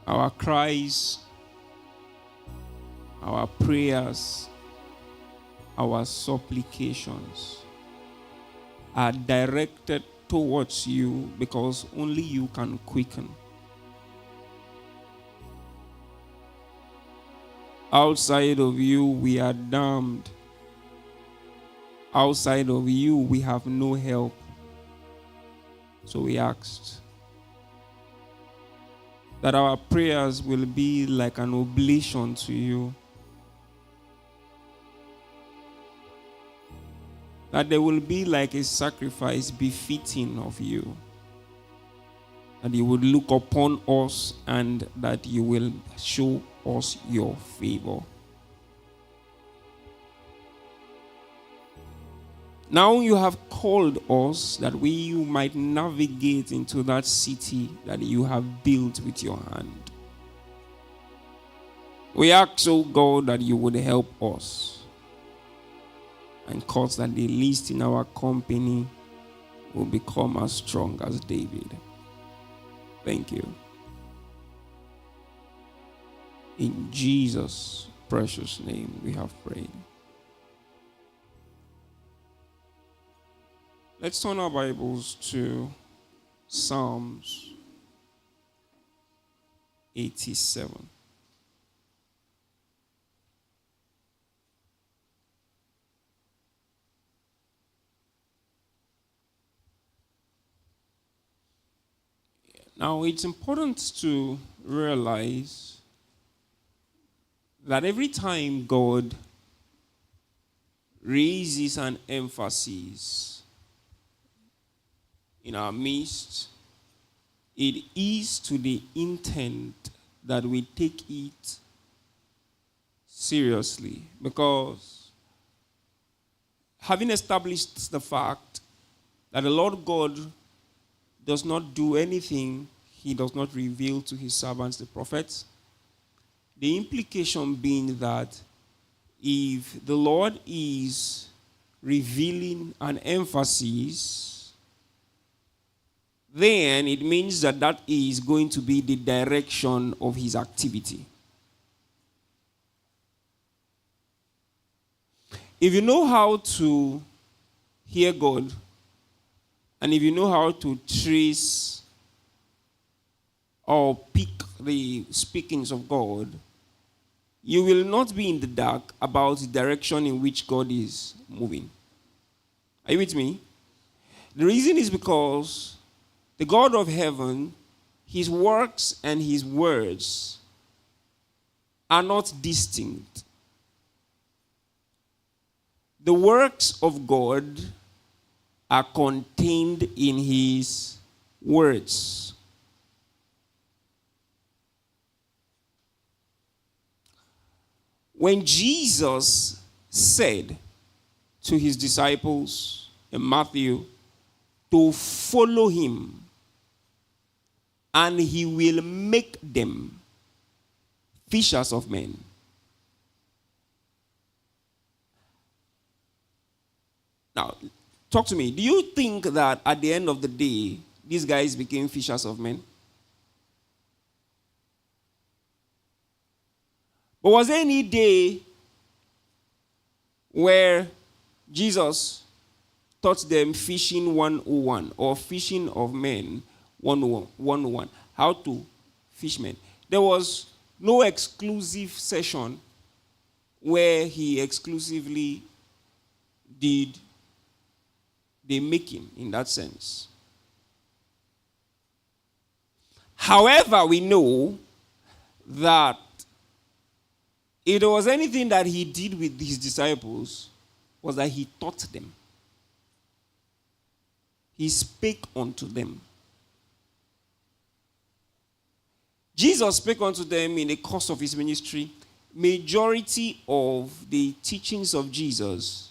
Our cries, our prayers, our supplications are directed towards you because only you can quicken. Outside of you, we are damned. Outside of you, we have no help. So we asked that our prayers will be like an oblation to you. That they will be like a sacrifice befitting of you. That you would look upon us and that you will show us your favor. Now you have called us that we might navigate into that city that you have built with your hand. We ask, O God, that you would help us and cause that the least in our company will become as strong as David. Thank you. In Jesus' precious name we have prayed. Let's turn our Bibles to Psalms 87. Now, it's important to realize that every time God raises an emphasis in our midst, it is to the intent that we take it seriously. Because having established the fact that the Lord God does not do anything he does not reveal to his servants, the prophets, the implication being that if the Lord is revealing an emphasis, then it means that that is going to be the direction of his activity. If you know how to hear God, and if you know how to trace or pick the speakings of God, you will not be in the dark about the direction in which God is moving. Are you with me? The reason is because the God of heaven, his works and his words are not distinct. The works of God are contained in his words. When Jesus said to his disciples in Matthew to follow him, and he will make them fishers of men. Now, talk to me. Do you think that at the end of the day, these guys became fishers of men? But was there any day where Jesus taught them fishing 101 or fishing of men 101? How to fish men? There was no exclusive session where he exclusively did the making in that sense. However, we know that if there was anything that he did with his disciples, was that he taught them. He spake unto them. Jesus spake unto them in the course of his ministry. Majority of the teachings of Jesus,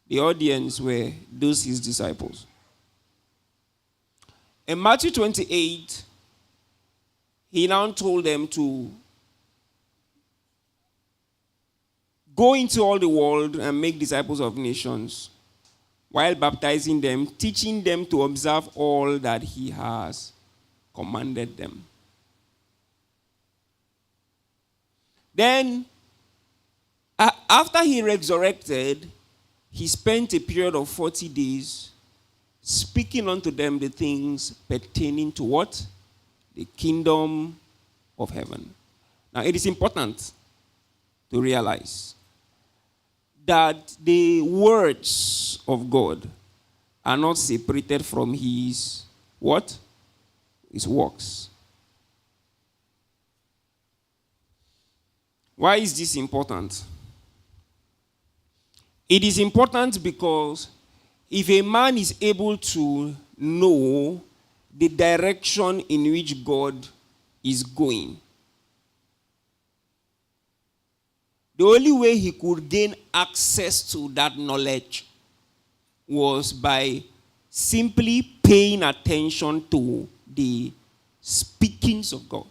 the audience were those his disciples. In Matthew 28, he now told them to go into all the world and make disciples of nations, while baptizing them, teaching them to observe all that he has commanded them. Then, after he resurrected, he spent a period of 40 days speaking unto them the things pertaining to what? The kingdom of heaven. Now, it is important to realize that the words of God are not separated from his what? His works. Why is this important? It is important because if a man is able to know the direction in which God is going, the only way he could gain access to that knowledge was by simply paying attention to the speakings of God.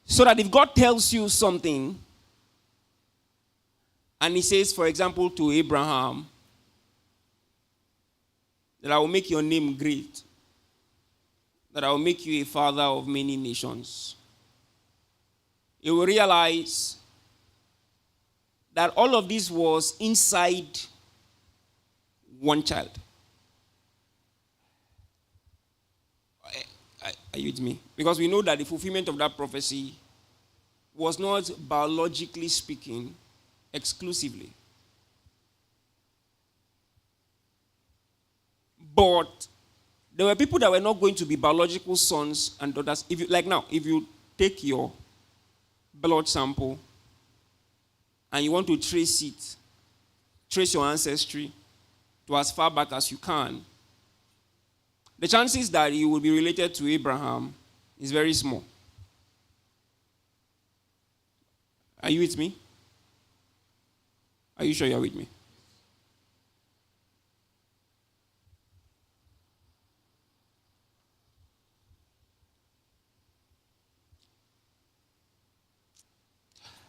So that if God tells you something, and he says, for example, to Abraham, that I will make your name great, that I will make you a father of many nations, you will realize that all of this was inside one child. Are you with me? Because we know that the fulfillment of that prophecy was not, biologically speaking, exclusively. But there were people that were not going to be biological sons and daughters. If you take your blood sample and you want to trace your ancestry to as far back as you can, the chances that you will be related to Abraham is very small. Are you with me? Are you sure you're with me?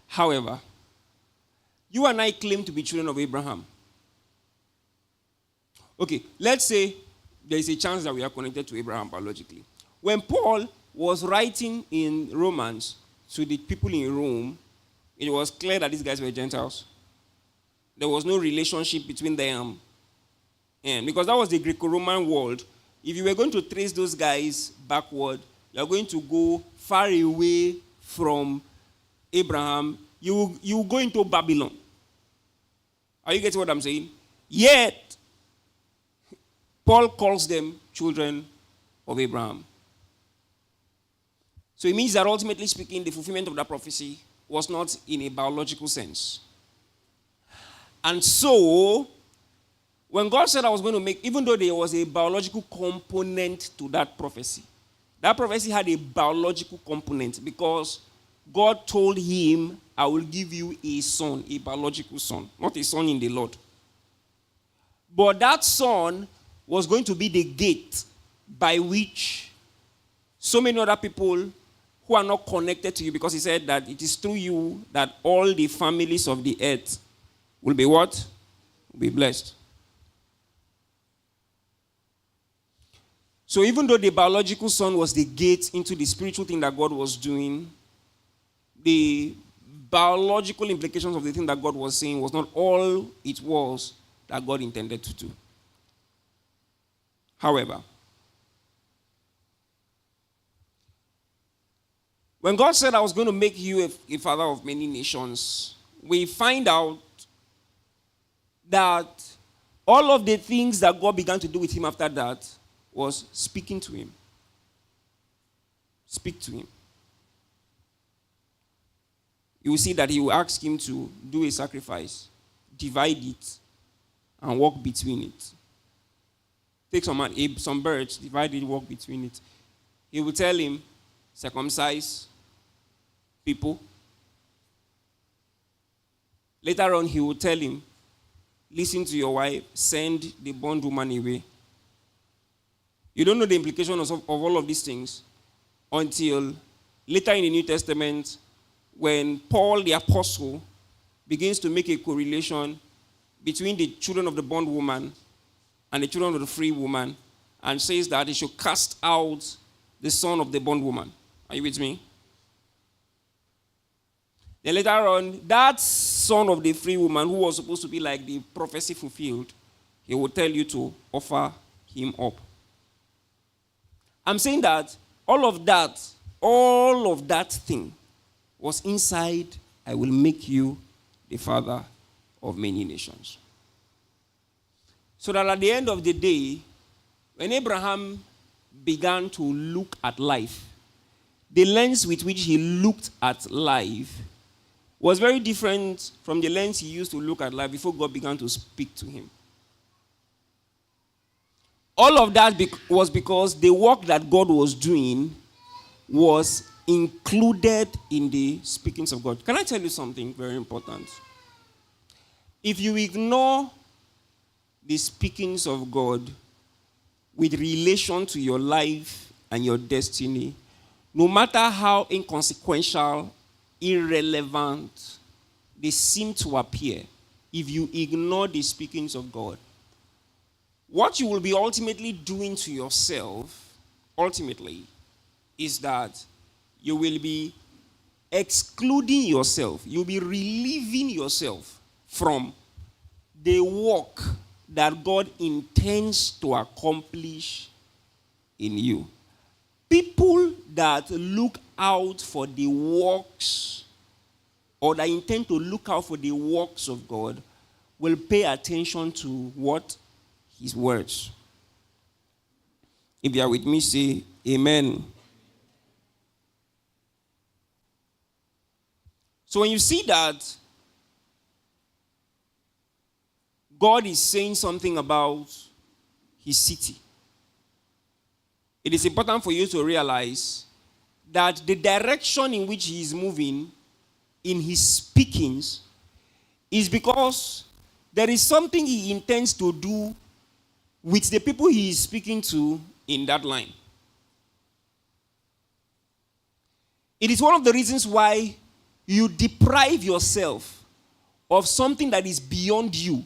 However, you and I claim to be children of Abraham. Okay, let's say there is a chance that we are connected to Abraham biologically. When Paul was writing in Romans to the people in Rome, it was clear that these guys were Gentiles. There was no relationship between them. And because that was the Greco-Roman world, if you were going to trace those guys backward, you're going to go far away from Abraham. You go into Babylon. Are you getting what I'm saying? Yet, Paul calls them children of Abraham. So it means that ultimately speaking, the fulfillment of that prophecy was not in a biological sense. And so, when God said I was going to make, even though there was a biological component to that prophecy had a biological component because God told him, I will give you a son, a biological son, not a son in the Lord. But that son was going to be the gate by which so many other people who are not connected to you, because he said that it is through you that all the families of the earth will be what? Will be blessed. So even though the biological son was the gate into the spiritual thing that God was doing, the biological implications of the thing that God was saying was not all it was that God intended to do. However, when God said, I was going to make you a father of many nations, we find out that all of the things that God began to do with him after that was speaking to him. Speak to him. You will see that he will ask him to do a sacrifice, divide it, and walk between it. Take some birds, divide it, walk between it. He will tell him, circumcise people. Later on, he will tell him, listen to your wife, send the bondwoman away. You don't know the implications of all of these things until later in the New Testament, when Paul the apostle begins to make a correlation between the children of the bondwoman and the children of the free woman, and says that he should cast out the son of the bondwoman. Are you with me? Then later on, that son of the free woman, who was supposed to be like the prophecy fulfilled, he will tell you to offer him up. I'm saying that all of that thing was inside, I will make you the father of many nations. So that at the end of the day, when Abraham began to look at life, the lens with which he looked at life was very different from the lens he used to look at life before God began to speak to him. All of that was because the work that God was doing was included in the speakings of God. Can I tell you something very important? If you ignore the speakings of God with relation to your life and your destiny, no matter how inconsequential, irrelevant they seem to appear, if you ignore the speakings of God, what you will be ultimately doing to yourself, is that you will be excluding yourself. You'll be relieving yourself from the work that God intends to accomplish in you. People that look out for the works, or that intend to look out for the works of God, will pay attention to what? His words. If you are with me, say amen. So when you see that God is saying something about his city, it is important for you to realize that the direction in which he is moving in his speakings is because there is something he intends to do with the people he is speaking to in that line. It is one of the reasons why you deprive yourself of something that is beyond you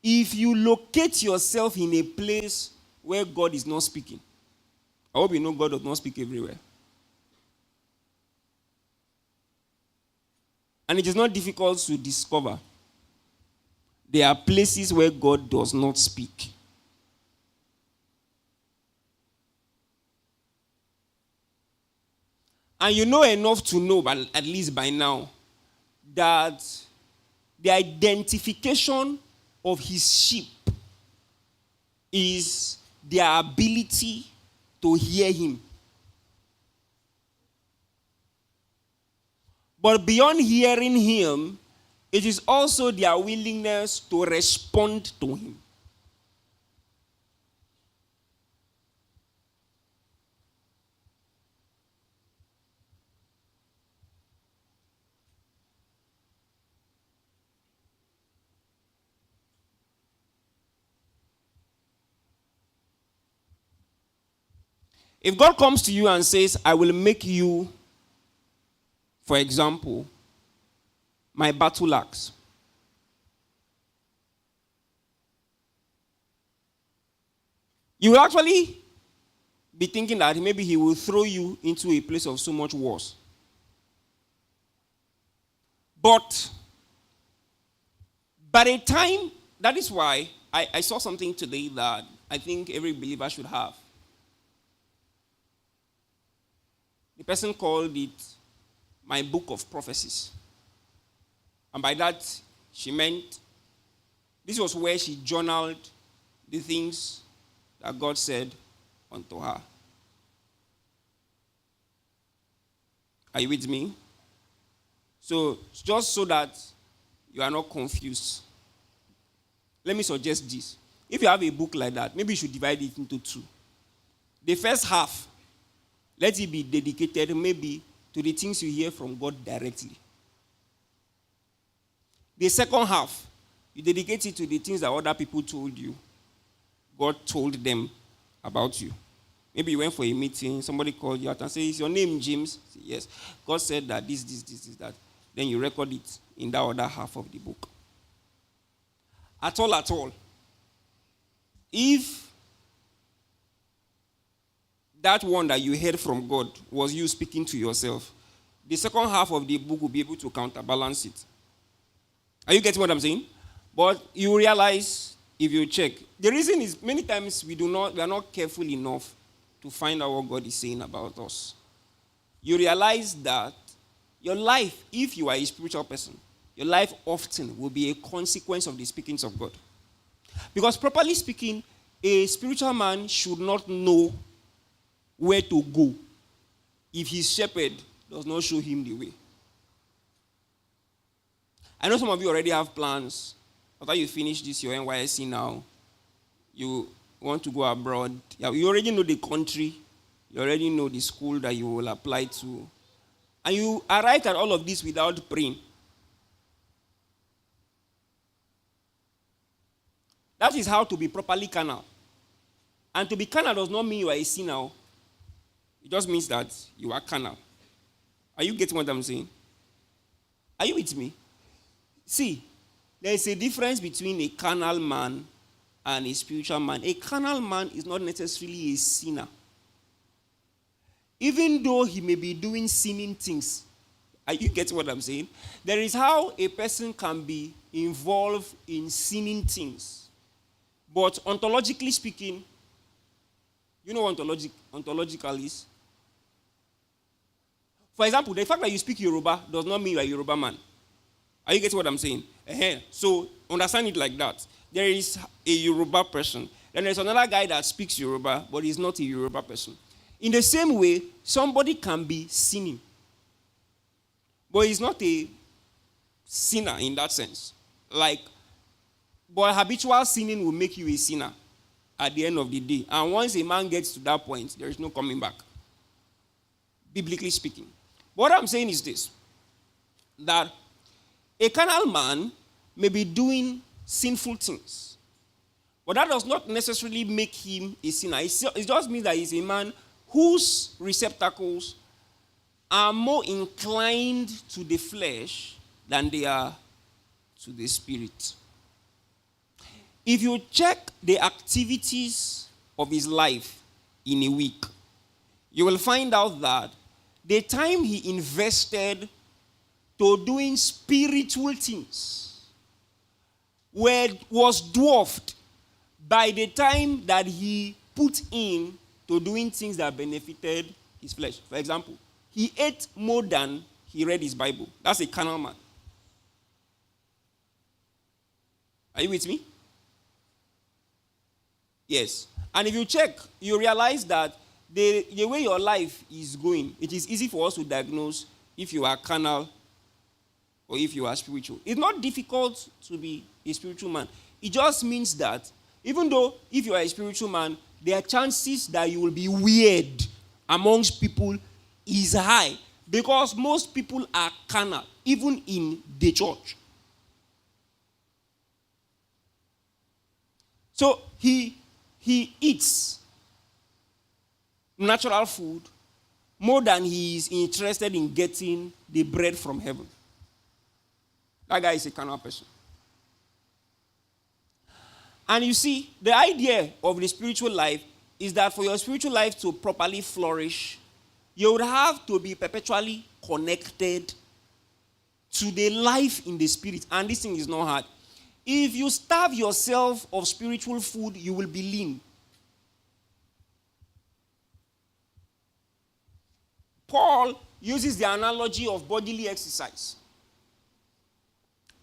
if you locate yourself in a place where God is not speaking. I hope you know God does not speak everywhere. And it is not difficult to discover. There are places where God does not speak. And you know enough to know, but at least by now, that the identification of his sheep is their ability to hear him. But beyond hearing him, it is also their willingness to respond to him. If God comes to you and says, I will make you, for example, my battle axe, you will actually be thinking that maybe he will throw you into a place of so much wars. But by the time, that is why I saw something today that I think every believer should have. The person called it my book of prophecies. And by that, she meant this was where she journaled the things that God said unto her. Are you with me? So, just so that you are not confused, let me suggest this. If you have a book like that, maybe you should divide it into two. The first half, let it be dedicated maybe to the things you hear from God directly. The second half, you dedicate it to the things that other people told you. God told them about you. Maybe you went for a meeting, somebody called you out and said, is your name James? Say, yes. God said that this, that. Then you record it in that other half of the book. At all, if that one that you heard from God was you speaking to yourself, the second half of the book will be able to counterbalance it. Are you getting what I'm saying? But you realize, if you check, the reason is many times we are not careful enough to find out what God is saying about us. You realize that your life, if you are a spiritual person, your life often will be a consequence of the speakings of God. Because properly speaking, a spiritual man should not know where to go if his shepherd does not show him the way. I know some of you already have plans. After you finish this, your NYSC now, you want to go abroad. You already know the country. You already know the school that you will apply to. And you arrive at all of this without praying. That is how to be properly carnal. And to be carnal does not mean you are a sinner. It just means that you are carnal. Are you getting what I'm saying? Are you with me? See, there is a difference between a carnal man and a spiritual man. A carnal man is not necessarily a sinner. Even though he may be doing sinning things. Are you getting what I'm saying? There is how a person can be involved in sinning things. But ontologically speaking, you know what ontological is? For example, the fact that you speak Yoruba does not mean you are a Yoruba man. Are you getting what I'm saying? So understand it like that. There is a Yoruba person. Then there's another guy that speaks Yoruba, but he's not a Yoruba person. In the same way, somebody can be sinning. But he's not a sinner in that sense. But habitual sinning will make you a sinner at the end of the day. And once a man gets to that point, there is no coming back. Biblically speaking. What I'm saying is this. That a carnal man may be doing sinful things. But that does not necessarily make him a sinner. It just means that he's a man whose receptacles are more inclined to the flesh than they are to the spirit. If you check the activities of his life in a week, you will find out that the time he invested to doing spiritual things was dwarfed by the time that he put in to doing things that benefited his flesh. For example, he ate more than he read his Bible. That's a carnal man. Are you with me? Yes. And if you check, you realize that the way your life is going, it is easy for us to diagnose if you are carnal or if you are spiritual. It's not difficult to be a spiritual man. It just means that even though if you are a spiritual man, there are chances that you will be weird amongst people is high because most people are carnal, even in the church. So he eats natural food more than he is interested in getting the bread from heaven. That guy is a carnal person. And you see, the idea of the spiritual life is that for your spiritual life to properly flourish, you would have to be perpetually connected to the life in the spirit. And this thing is not hard. If you starve yourself of spiritual food, you will be lean. Paul uses the analogy of bodily exercise.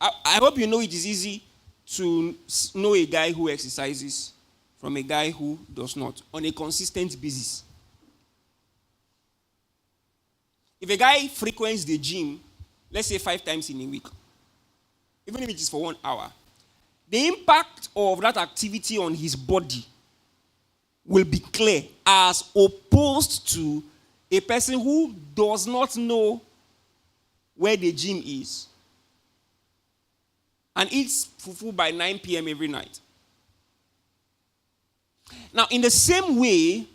I hope you know it is easy to know a guy who exercises from a guy who does not on a consistent basis. If a guy frequents the gym, let's say 5 times in a week, even if it is for 1 hour, the impact of that activity on his body will be clear as opposed to a person who does not know where the gym is and eats fufu by 9 p.m. every night. Now, in the same way,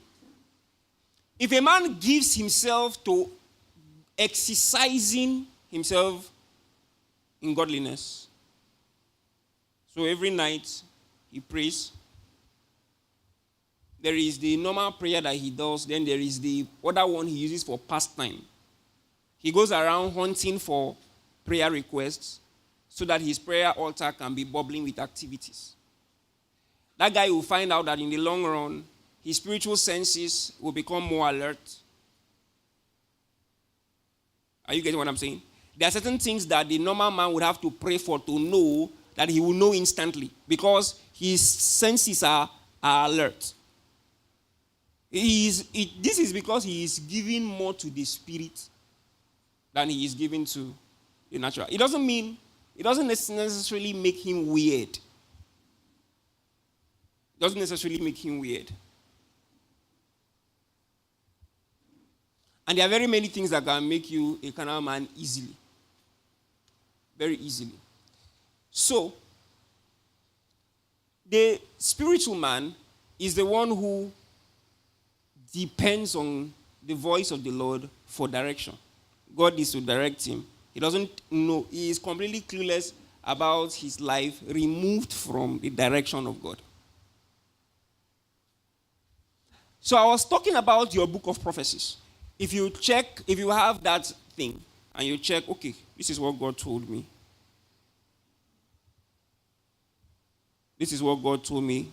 if a man gives himself to exercising himself in godliness, so every night he prays, There is the normal prayer that he does. Then there is the other one he uses for pastime. He goes around hunting for prayer requests so that his prayer altar can be bubbling with activities. That guy will find out that in the long run, his spiritual senses will become more alert. Are you getting what I'm saying? There are certain things that the normal man would have to pray for to know that he will know instantly because his senses are alert. This is because he is giving more to the spirit than he is giving to the natural. It doesn't necessarily make him weird. It doesn't necessarily make him weird. And there are very many things that can make you a carnal man easily. Very easily. So, the spiritual man is the one who depends on the voice of the Lord for direction. God is to direct him. He doesn't know. He is completely clueless about his life, removed from the direction of God. So I was talking about your book of prophecies. If you have that thing, and you check, okay, this is what God told me. This is what God told me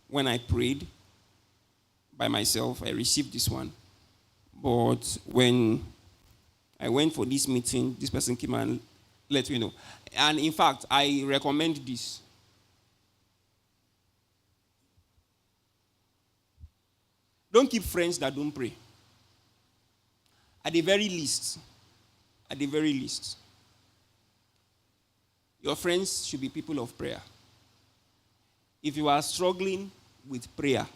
when I prayed by myself. I received this one. But when I went for this meeting, this person came and let me know. And in fact, I recommend this. Don't keep friends that don't pray. At the very least, your friends should be people of prayer. If you are struggling with prayer,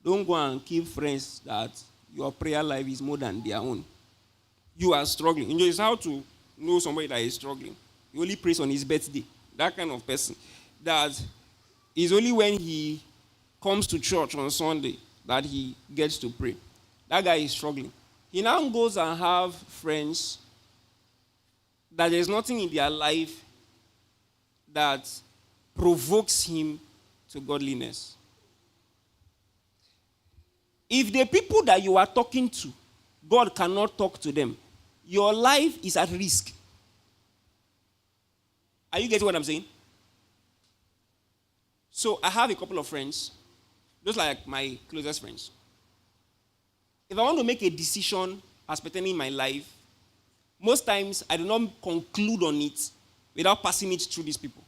don't go and keep friends that your prayer life is more than their own. You are struggling. You know, it's how to know somebody that is struggling. You only prays on his birthday. That kind of person. That is only when he comes to church on Sunday that he gets to pray. That guy is struggling. He now goes and have friends that there's nothing in their life that provokes him to godliness. If the people that you are talking to, God cannot talk to them, your life is at risk. Are you getting what I'm saying? So I have a couple of friends, just like my closest friends. If I want to make a decision as pertaining my life, most times I do not conclude on it without passing it through these people.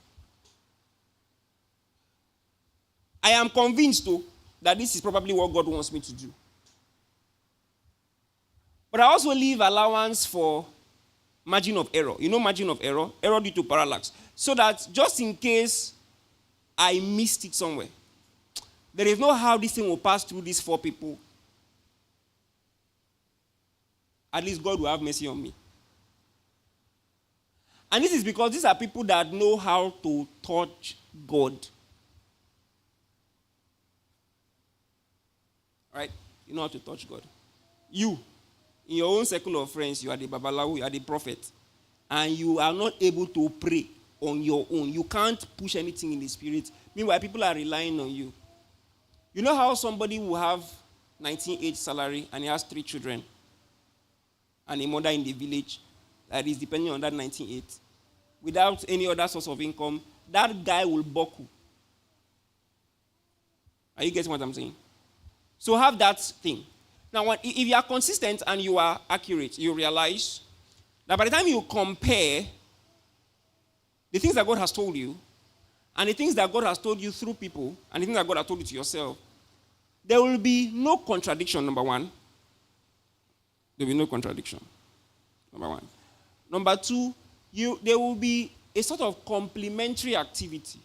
I am convinced, though, that this is probably what God wants me to do. But I also leave allowance for margin of error. You know margin of error? Error due to parallax. So that just in case I missed it somewhere, there is no how this thing will pass through these 4 people. At least God will have mercy on me. And this is because these are people that know how to touch God. Right? You know how to touch God. You, in your own circle of friends, you are the babalawo, you are the prophet. And you are not able to pray on your own. You can't push anything in the spirit. Meanwhile, people are relying on you. You know how somebody will have 19,800 salary and he has 3 children and a mother in the village that is depending on that 19,800 without any other source of income, that guy will buckle. Are you getting what I'm saying? So have that thing. Now, if you are consistent and you are accurate, you realize that by the time you compare the things that God has told you and the things that God has told you through people and the things that God has told you to yourself, there will be no contradiction, number one. There will be no contradiction, number one. Number two, there will be a sort of complementary activity.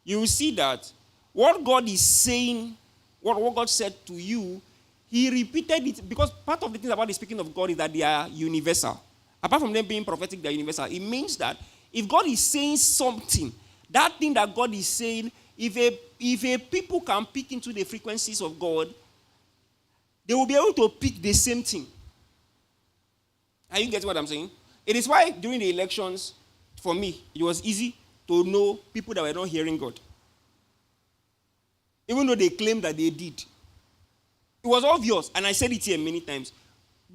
You will see that what God is saying, what God said to you, he repeated it, because part of the thing about the speaking of God is that they are universal. Apart from them being prophetic, they are universal. It means that if God is saying something, that thing that God is saying, if a people can pick into the frequencies of God, they will be able to pick the same thing. Are you getting what I'm saying? It is why during the elections, for me, it was easy to know people that were not hearing God. even though they claim that they did. It was obvious, and I said it here many times.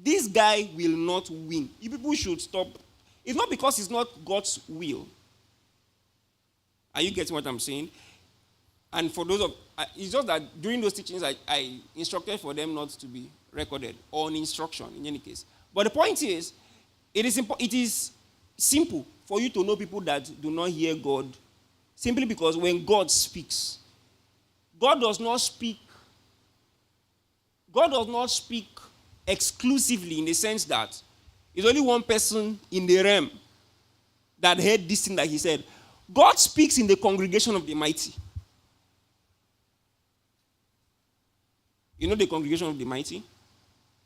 This guy will not win. You people should stop. It's not because it's not God's will. Are you getting what I'm saying? And for those of, it's just that during those teachings, I instructed for them not to be recorded or on instruction in any case. But the point is, it is simple for you to know people that do not hear God, simply because when God speaks, God does not speak exclusively in the sense that it's only one person in the realm that heard this thing that he said. God speaks in the congregation of the mighty. You know the congregation of the mighty?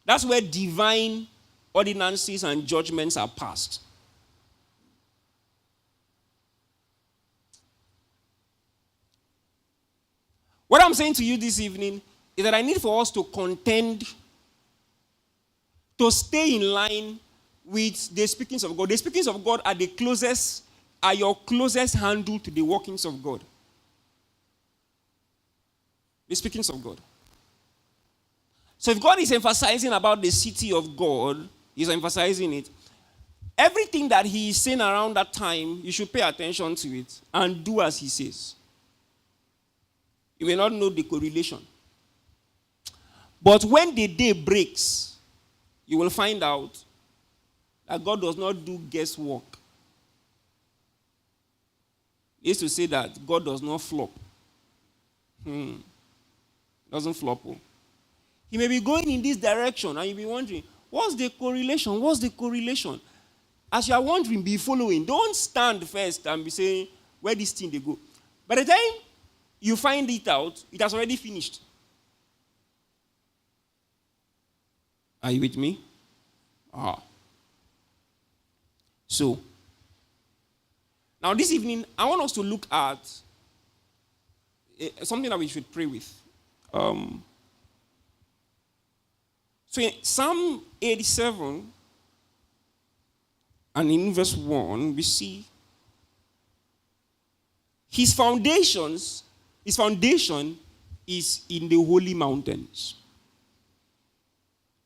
That's where divine ordinances and judgments are passed. What I'm saying to you this evening is that I need for us to contend, to stay in line with the speakings of God. The speakings of God are your closest handle to the workings of God. The speakings of God. So if God is emphasizing about the city of God, he's emphasizing it. Everything that he is saying around that time, you should pay attention to it and do as he says. You may not know the correlation. But when the day breaks, you will find out that God does not do guesswork. He used to say that God does not flop. Doesn't flop. He may be going in this direction and you'll be wondering, what's the correlation? What's the correlation? As you are wondering, be following. Don't stand first and be saying, where this thing they go. By the time you find it out, it has already finished. Are you with me? So, now this evening, I want us to look at something that we should pray with. So in Psalm 87, and in verse 1, we see his foundation is in the holy mountains.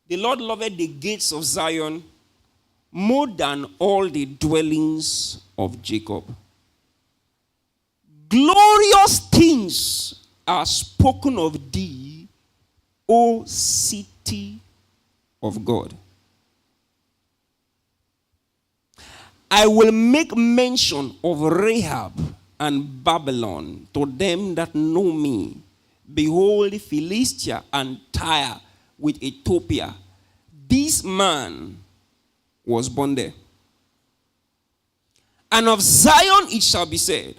The Lord loved the gates of Zion more than all the dwellings of Jacob. Glorious things are spoken of thee, O city of God. I will make mention of Rahab and Babylon to them that know me. Behold, Philistia and Tyre with Ethiopia. This man was born there. And of Zion it shall be said,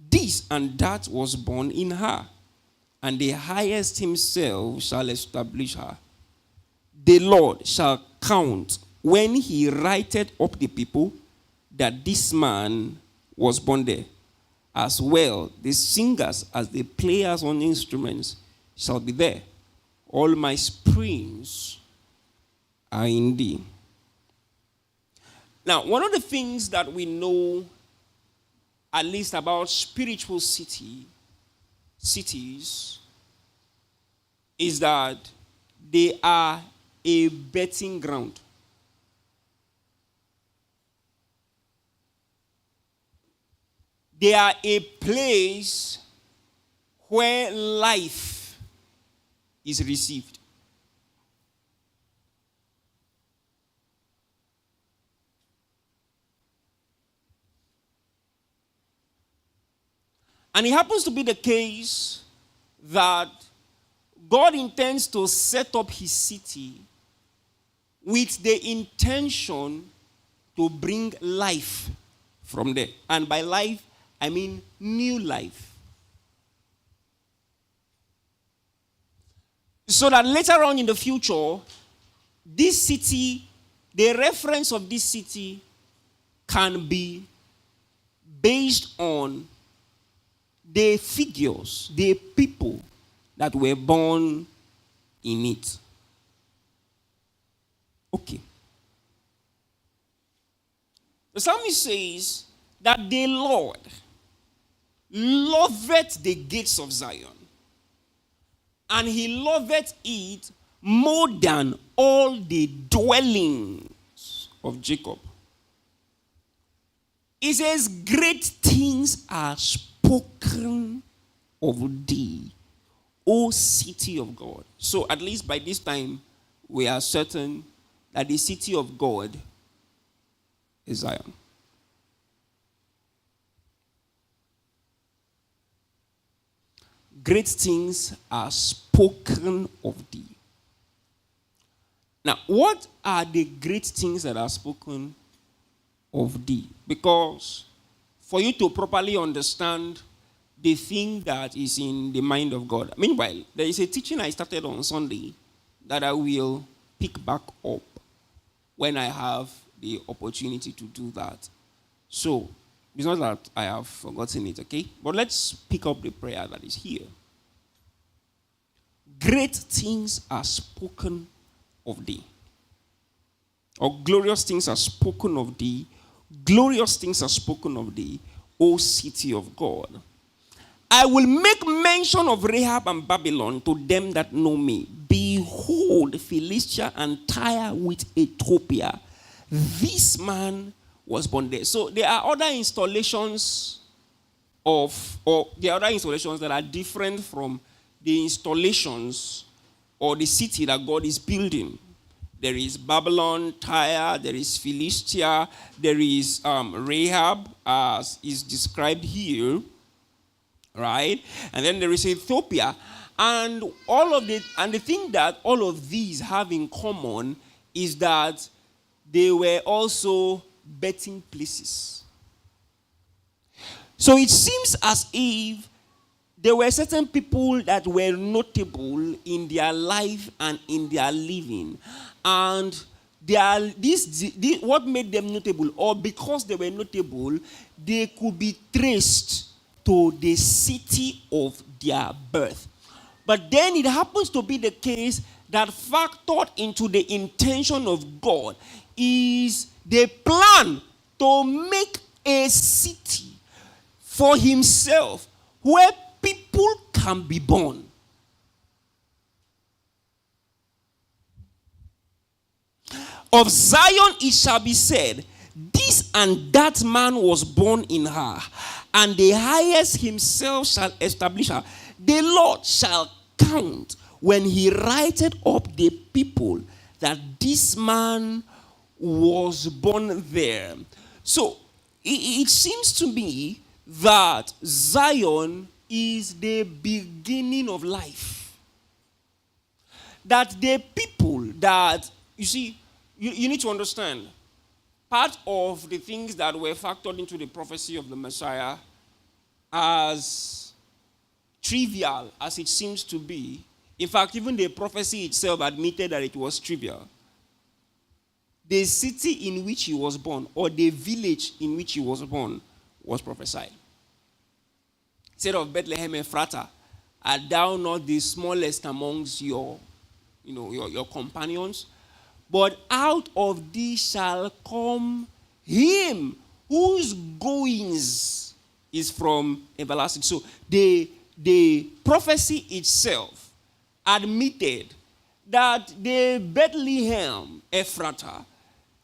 this and that was born in her, and the highest himself shall establish her. The Lord shall count when he writeth up the people that this man was born there. As well, the singers as the players on instruments shall be there. All my springs are in thee. Now, one of the things that we know, at least about spiritual cities, is that they are a betting ground. They are a place where life is received. And it happens to be the case that God intends to set up his city with the intention to bring life from there. And by life, I mean new life. So that later on in the future, this city, the reference of this city can be based on the figures, the people that were born in it. Okay. The psalmist says that the Lord loveth the gates of Zion and he loveth it more than all the dwellings of Jacob. He says, great things are spoken of thee, O city of God. So at least by this time, we are certain that the city of God is Zion. Great things are spoken of thee. Now, what are the great things that are spoken of thee? Because for you to properly understand the thing that is in the mind of God. Meanwhile, there is a teaching I started on Sunday that I will pick back up when I have the opportunity to do that. So, it's not that I have forgotten it, okay? But let's pick up the prayer that is here. Great things are spoken of thee. Or glorious things are spoken of thee. Glorious things are spoken of thee, O city of God. I will make mention of Rahab and Babylon to them that know me. Behold, Philistia and Tyre with Ethiopia. This man was born there. So there are other installations that are different from the installations or the city that God is building. There is Babylon, Tyre, there is Philistia, there is Rahab, as is described here, right? And then there is Ethiopia. And the thing that all of these have in common is that they were also betting places. So it seems as if there were certain people that were notable in their life and in their living. And what made them notable, or because they were notable, they could be traced to the city of their birth. But then it happens to be the case that factored into the intention of God is the plan to make a city for himself where people can be born. Of Zion it shall be said, this and that man was born in her, and the highest himself shall establish her. The Lord shall count when he writeth up the people that this man was born there. So it seems to me that Zion is the beginning of life. That the people that, you see, you need to understand, part of the things that were factored into the prophecy of the Messiah, as trivial as it seems to be, in fact, even the prophecy itself admitted that it was trivial. The city in which he was born, or the village in which he was born, was prophesied. Said of Bethlehem Ephrata, art thou not the smallest amongst your companions? But out of thee shall come him whose goings is from everlasting. So the prophecy itself admitted that the Bethlehem Ephrata,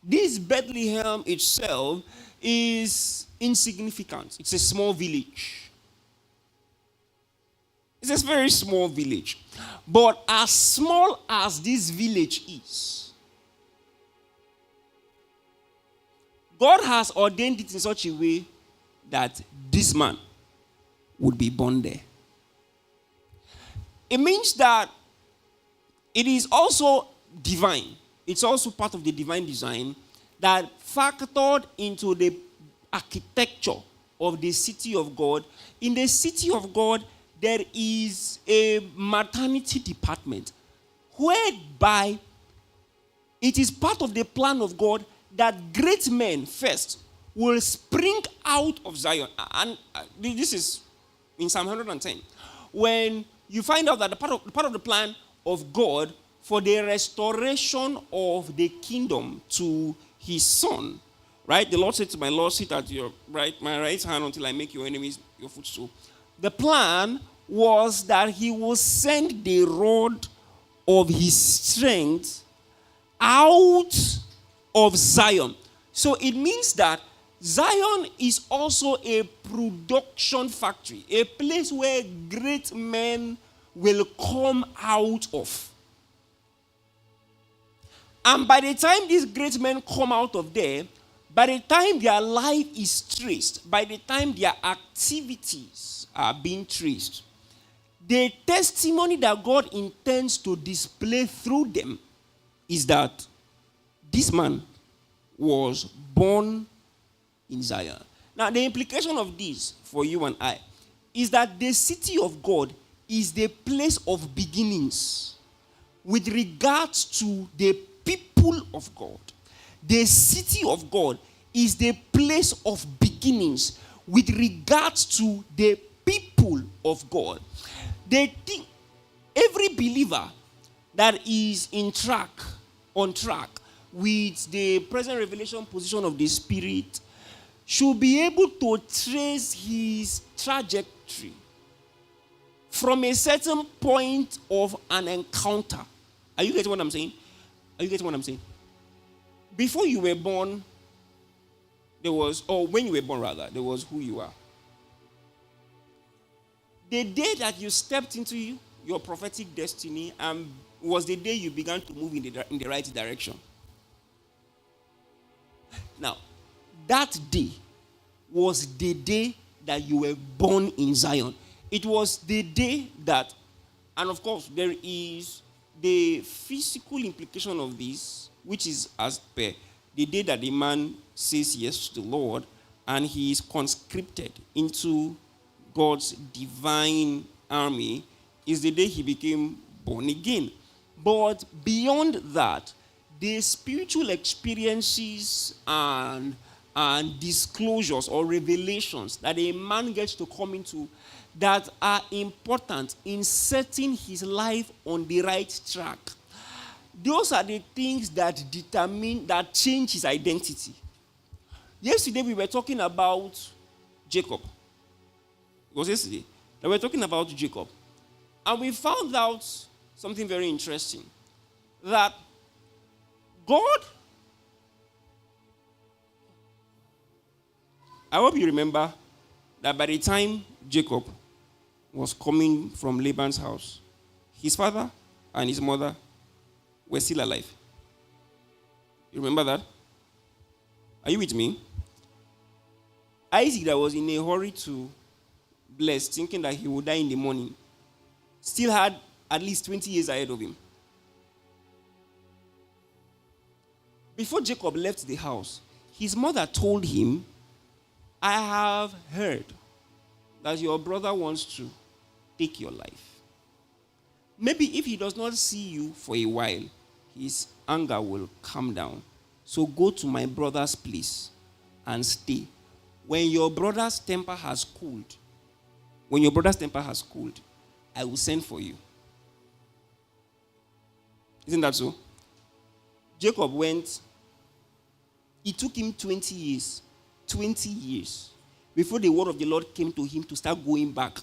this Bethlehem itself is insignificant. It's a small village. It's a very small village. But as small as this village is, God has ordained it in such a way that this man would be born there. It means that it is also divine. It's also part of the divine design that factored into the architecture of the city of God. In the city of God, there is a maternity department whereby it is part of the plan of God that great men first will spring out of Zion. And this is in Psalm 110. When you find out that the part of the plan of God for the restoration of the kingdom to his son, right? The Lord said to my Lord, sit at my right hand until I make your enemies your footstool. The plan was that he will send the rod of his strength out of Zion. So it means that Zion is also a production factory, a place where great men will come out of. And by the time these great men come out of there, by the time their life is traced, by the time their activities are being traced, the testimony that God intends to display through them is that this man was born in Zion. Now, the implication of this for you and I is that the city of God is the place of beginnings with regards to the people of God. The city of God is the place of beginnings with regards to the people of God. Every believer that is on track with the present revelation position of the Spirit should be able to trace his trajectory from a certain point of an encounter. Are you getting what I'm saying? Before you were born, when you were born rather, there was who you are. The day that you stepped into your prophetic destiny was the day you began to move in the right direction. Now, that day was the day that you were born in Zion. It was the day that, and of course, there is the physical implication of this, which is as per the day that the man says yes to the Lord and he is conscripted into God's divine army, is the day he became born again. But beyond that, the spiritual experiences and disclosures or revelations that a man gets to come into that are important in setting his life on the right track, those are the things that change his identity. Yesterday we were talking about Jacob. It was yesterday that we were talking about Jacob. And we found out something very interesting. That God, I hope you remember that by the time Jacob was coming from Laban's house, his father and his mother were still alive. You remember that? Are you with me? Isaac, that was in a hurry to bless, thinking that he would die in the morning, still had at least 20 years ahead of him. Before Jacob left the house, his mother told him, I have heard that your brother wants to take your life. Maybe if he does not see you for a while, his anger will calm down. So go to my brother's place and stay. When your brother's temper has cooled, I will send for you. Isn't that so? Jacob went. It took him 20 years before the word of the Lord came to him to start going back.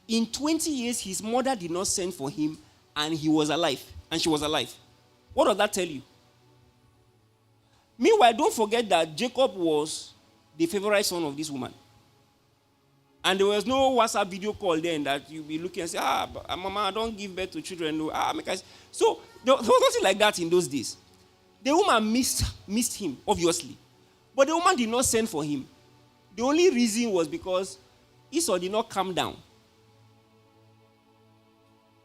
In 20 years, his mother did not send for him, and he was alive, and she was alive. What does that tell you? Meanwhile, don't forget that Jacob was the favorite son of this woman. And there was no WhatsApp video call then that you'll be looking and say, Mama, don't give birth to children. No. So there was nothing like that in those days. The woman missed him, obviously. But the woman did not send for him. The only reason was because Esau did not calm down.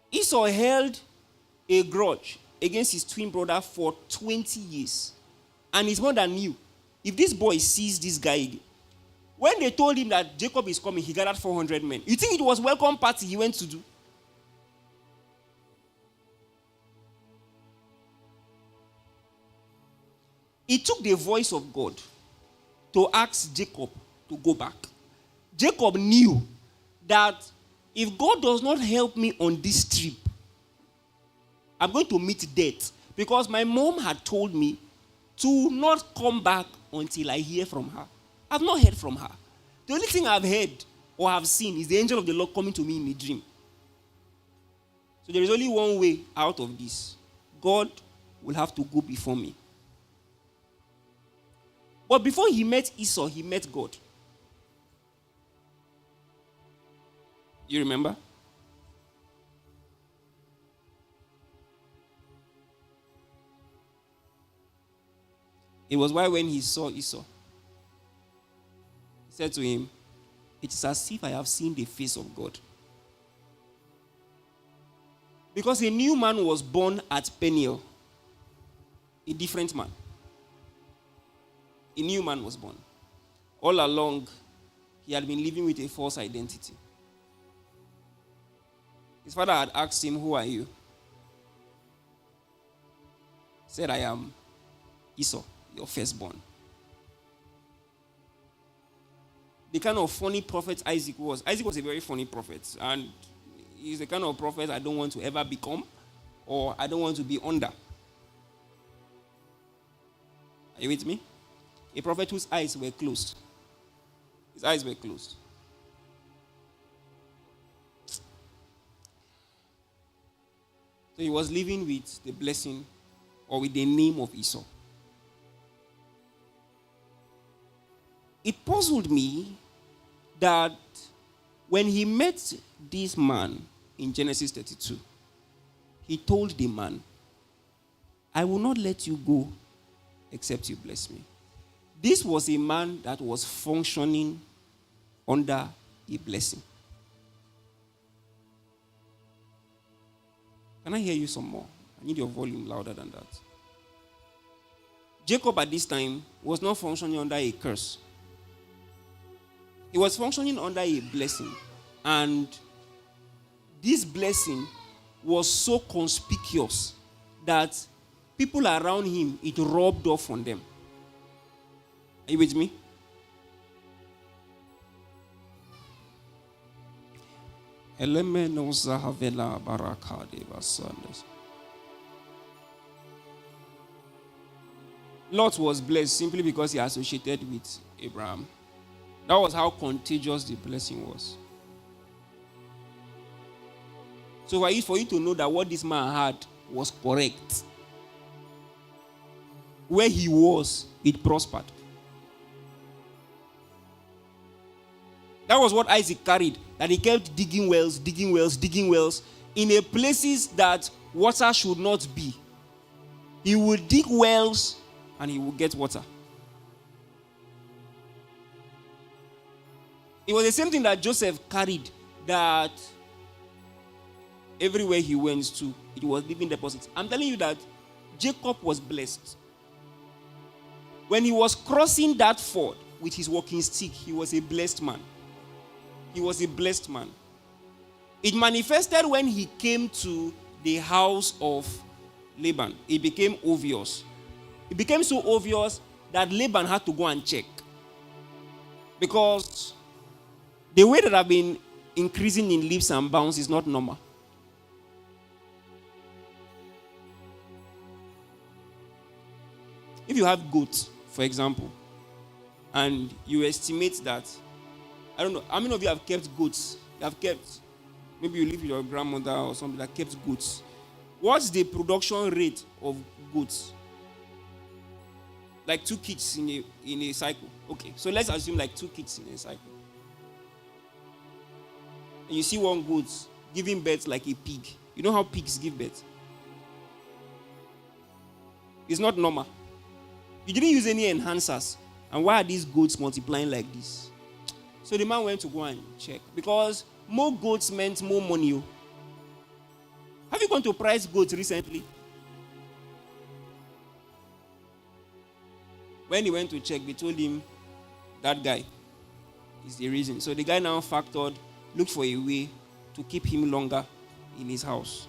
Esau held a grudge against his twin brother for 20 years. And his mother knew, if this boy sees this guy, when they told him that Jacob is coming, he gathered 400 men. You think it was welcome party he went to do? It took the voice of God to ask Jacob to go back. Jacob knew that if God does not help me on this trip, I'm going to meet death. Because my mom had told me to not come back until I hear from her. I've not heard from her. The only thing I've heard or have seen is the angel of the Lord coming to me in a dream. So there is only one way out of this. God will have to go before me. But before he met Esau, he met God. You remember? It was why when he saw Esau, he said to him, it is as if I have seen the face of God. Because a new man was born at Peniel. A different man. A new man was born. All along, he had been living with a false identity. His father had asked him, who are you? He said, I am Esau, your firstborn. The kind of funny prophet Isaac was. Isaac was a very funny prophet. And he's the kind of prophet I don't want to ever become, or I don't want to be under. Are you with me? A prophet whose eyes were closed. His eyes were closed. So he was living with the blessing or with the name of Esau. It puzzled me that when he met this man in Genesis 32, he told the man, I will not let you go except you bless me. This was a man that was functioning under a blessing. Can I hear you some more? I need your volume louder than that. Jacob at this time was not functioning under a curse. He was functioning under a blessing. And this blessing was so conspicuous that people around him, it rubbed off on them. Are you with me? Lot was blessed simply because he associated with Abraham. That was how contagious the blessing was. So for you to know that what this man had was correct, where he was, it prospered. That was what Isaac carried, that he kept digging wells in a places that water should not be. He would dig wells and he would get water. It was the same thing that Joseph carried, that everywhere he went to, it was living deposits. I'm telling you that Jacob was blessed. When he was crossing that ford with his walking stick, he was a blessed man. He was a blessed man. It manifested when he came to the house of Laban. It became obvious. It became so obvious that Laban had to go and check. Because the way that I've been increasing in leaps and bounds is not normal. If you have goats, for example, and you estimate that, I don't know, how many of you have kept goats? You have kept, maybe you live with your grandmother or something that kept goats. What's the production rate of goats? Like 2 kids in a cycle. Okay, so let's assume like 2 kids in a cycle. And you see one goat giving birth like a pig. You know how pigs give birth? It's not normal. You didn't use any enhancers. And why are these goats multiplying like this? So the man went to go and check. Because more goats meant more money. Have you gone to price goats recently? When he went to check, they told him that guy is the reason. So the guy now looked for a way to keep him longer in his house.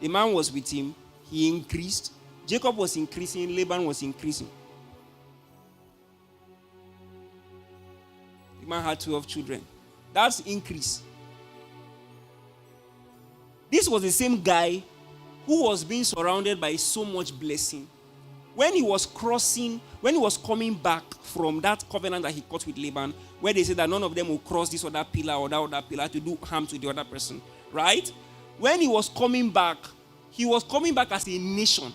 The man was with him. He increased. Jacob was increasing. Laban was increasing. The man had 12 children. That's increase. This was the same guy who was being surrounded by so much blessing. When he was coming back from that covenant that he cut with Laban, where they said that none of them will cross this other pillar or that other pillar to do harm to the other person, right? when he was coming back as a nation.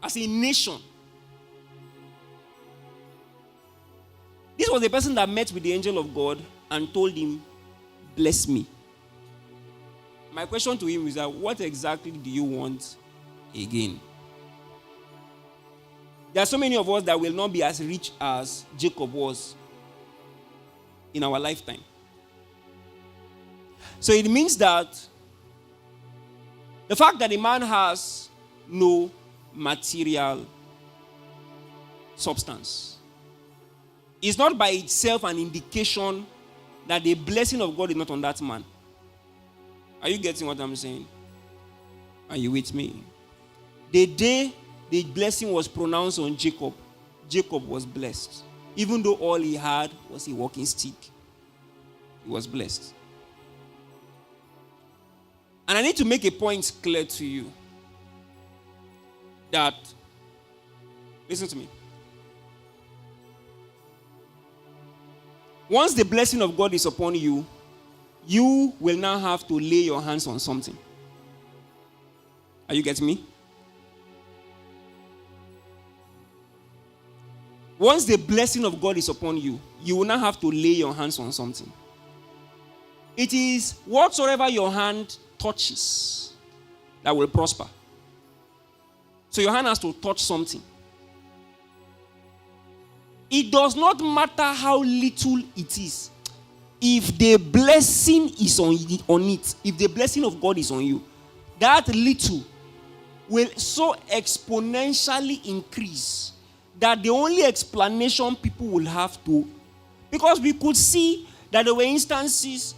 As a nation. This was the person that met with the angel of God and told him, bless me. My question to him is that, what exactly do you want again? There are so many of us that will not be as rich as Jacob was in our lifetime. So it means that the fact that a man has no material substance is not by itself an indication that the blessing of God is not on that man. Are you getting what I'm saying? Are you with me? The day the blessing was pronounced on Jacob, Jacob was blessed. Even though all he had was a walking stick, he was blessed. And I need to make a point clear to you that, listen to me. Once the blessing of God is upon you, you will now have to lay your hands on something. Are you getting me? Once the blessing of God is upon you, you will now have to lay your hands on something. It is whatsoever your hand touches that will prosper. So your hand has to touch something. It does not matter how little it is. If the blessing is on it, if the blessing of God is on you, that little will so exponentially increase that the only explanation people will have to, because we could see that there were instances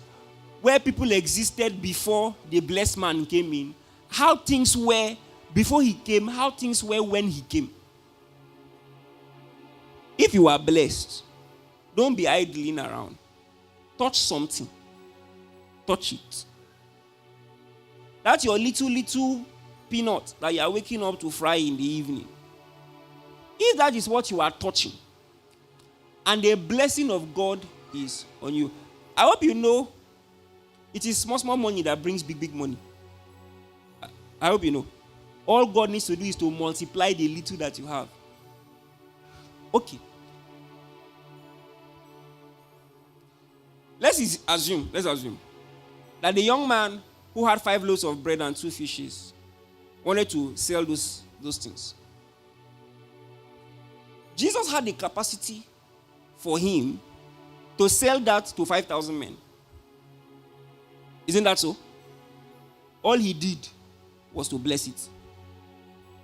where people existed before the blessed man came in, how things were before he came, how things were when he came. If you are blessed, don't be idling around. Touch something. Touch it. That's your little peanut that you are waking up to fry in the evening. If that is what you are touching, and the blessing of God is on you, I hope you know it is small money that brings big money. I hope you know. All God needs to do is to multiply the little that you have. Okay. Let's assume that the young man who had 5 loaves of bread and 2 fishes wanted to sell those things. Jesus had the capacity for him to sell that to 5,000 men. Isn't that so? All he did was to bless it.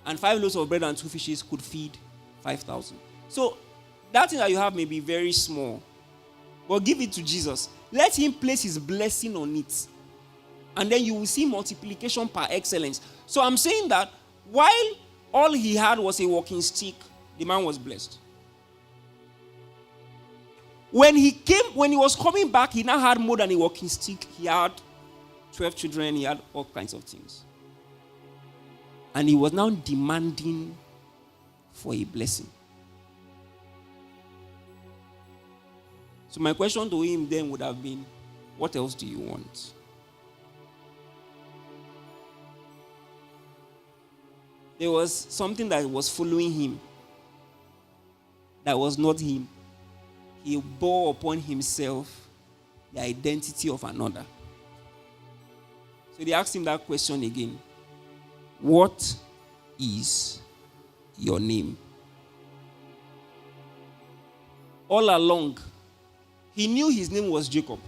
And 5 loaves of bread and 2 fishes could feed 5,000. So that thing that you have may be very small, but give it to Jesus. Let him place his blessing on it. And then you will see multiplication par excellence. So I'm saying that while all he had was a walking stick, the man was blessed. When he was coming back, he now had more than a walking stick. He had 12 children, he had all kinds of things. And he was now demanding for a blessing. So my question to him then would have been, what else do you want? There was something that was following him that was not him. He bore upon himself the identity of another. So they asked him that question again. What is your name? All along, he knew his name was Jacob.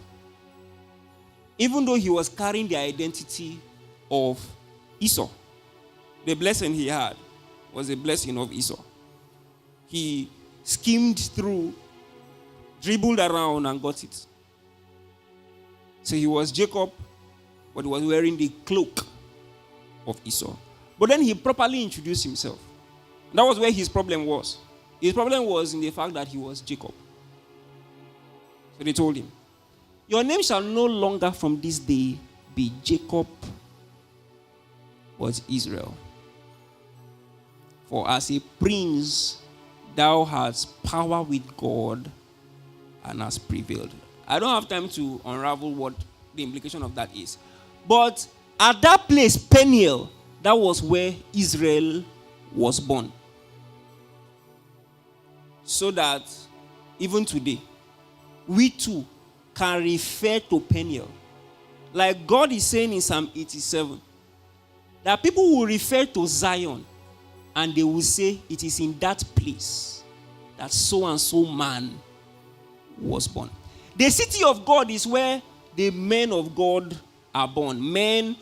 Even though he was carrying the identity of Esau. The blessing he had was a blessing of Esau. He skimmed through, dribbled around and got it. So he was Jacob, but he was wearing the cloak of Esau. But then he properly introduced himself. That was where his problem was. His problem was in the fact that he was Jacob. So they told him, your name shall no longer from this day be Jacob, but Israel. For as a prince, thou hast power with God and hast prevailed. I don't have time to unravel what the implication of that is. But at that place, Peniel, that was where Israel was born. So that even today, we too can refer to Peniel. Like God is saying in Psalm 87, that people will refer to Zion and they will say it is in that place that so and so man was born. The city of God is where the men of God are born. Men,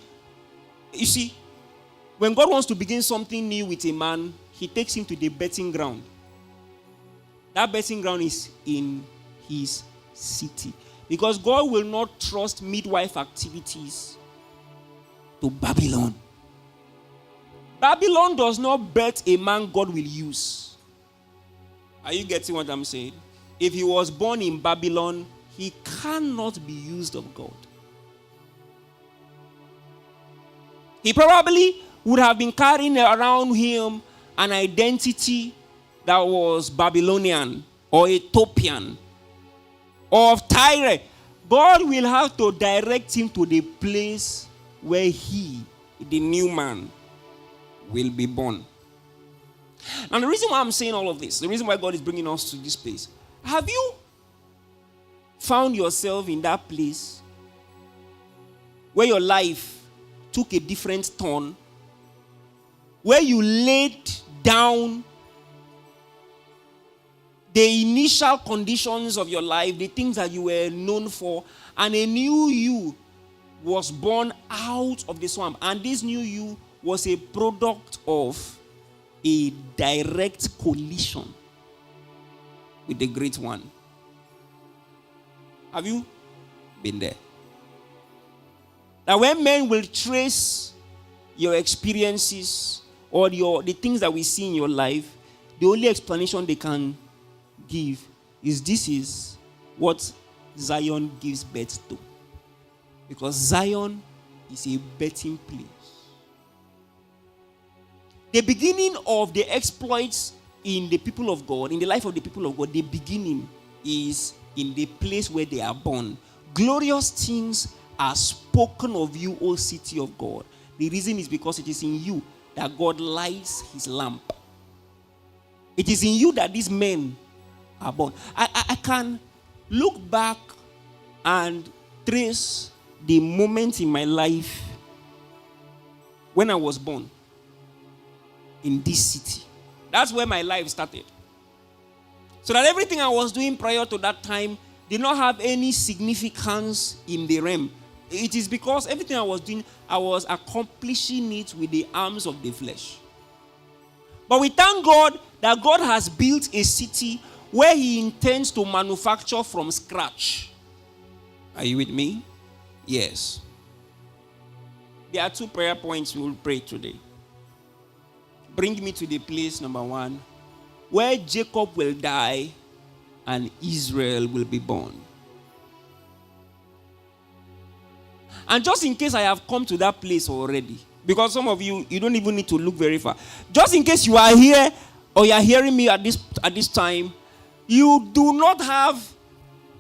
you see, when God wants to begin something new with a man, he takes him to the betting ground. That betting ground is in his city. Because God will not trust midwife activities to Babylon. Babylon does not birth a man God will use. Are you getting what I'm saying? If he was born in Babylon, he cannot be used of God. He probably would have been carrying around him an identity that was Babylonian or Ethiopian or of Tyre. God will have to direct him to the place where he, the new man, will be born. And the reason why I'm saying all of this, the reason why God is bringing us to this place, have you found yourself in that place where your life took a different turn, where you laid down the initial conditions of your life, the things that you were known for, and a new you was born out of the swamp, and this new you was a product of a direct collision with the great one? Have you been there? That when men will trace your experiences or the things that we see in your life, the only explanation they can give is this is what Zion gives birth to. Because Zion is a birthing place. The beginning of the exploits in the people of God, in the life of the people of God, the beginning is in the place where they are born. Glorious things are spoken of you, O city of God. The reason is because it is in you that God lights his lamp. It is in you that these men are born. I can look back and trace the moment in my life when I was born in this city. That's where my life started. So that everything I was doing prior to that time did not have any significance in the realm. It is because everything I was doing, I was accomplishing it with the arms of the flesh. But we thank God that God has built a city where he intends to manufacture from scratch. Are you with me? Yes. There are 2 prayer points we will pray today. Bring me to the place, number 1, where Jacob will die and Israel will be born. And just in case I have come to that place already, because some of you don't even need to look very far. Just in case you are here or you are hearing me at this time, you do not have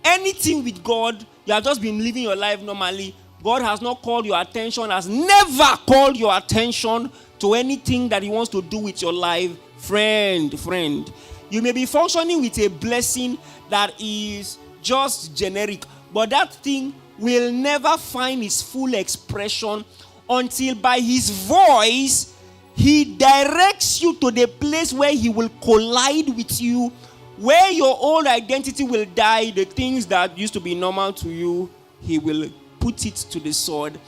anything with God. You have just been living your life normally. God has not called your attention, has never called your attention to anything that he wants to do with your life. Friend, you may be functioning with a blessing that is just generic, but that thing will never find its full expression until by his voice he directs you to the place where he will collide with you, where your old identity will die. The things that used to be normal to you, he will put it to the sword,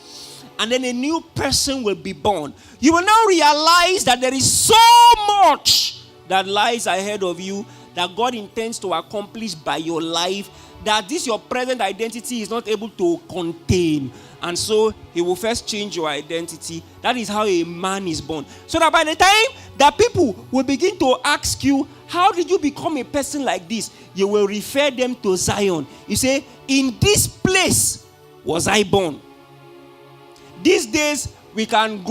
and then a new person will be born. You will now realize that there is so much that lies ahead of you that God intends to accomplish by your life, that this your present identity is not able to contain. And so he will first change your identity. That is how a man is born. So that by the time that people will begin to ask you, how did you become a person like this? You will refer them to Zion. You say, in this place was I born. These days, we can